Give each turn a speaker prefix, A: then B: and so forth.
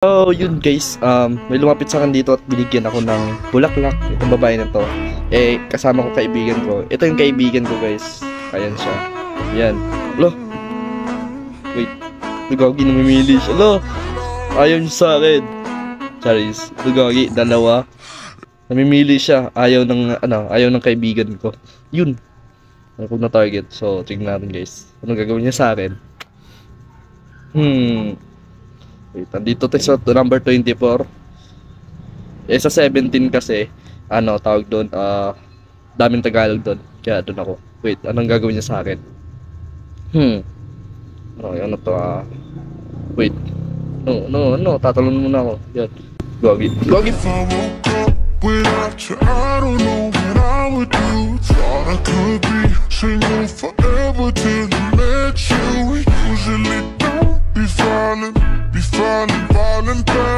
A: So, yun guys, may lumapit sa akin dito at binigyan ako ng bulaklak. Itong babae na to. Kasama ko kaibigan ko. Ito yung kaibigan ko guys. Ayan siya. Ayan. Alo. Wait. Nagagi, namimili siya. Alo. Ayaw niya sa akin. Charis. Nagagi, dalawa. Namimili siya. Ayaw ng kaibigan ko. Yun. Ako na target. So, tingnan natin guys. Anong gagawin niya sa akin? Wait, nandito tayo sa number 24. Sa 17 kasi, tawag doon, daming Tagalog doon. Kaya doon ako. Wait, anong gagawin niya sa akin? Ano to, wait. No, tatalon muna ako. Yan. Gagi.
B: If I woke up without you, I don't know what I would do. Thought I could be single forever till I met you. We usually don't be falling Valentine.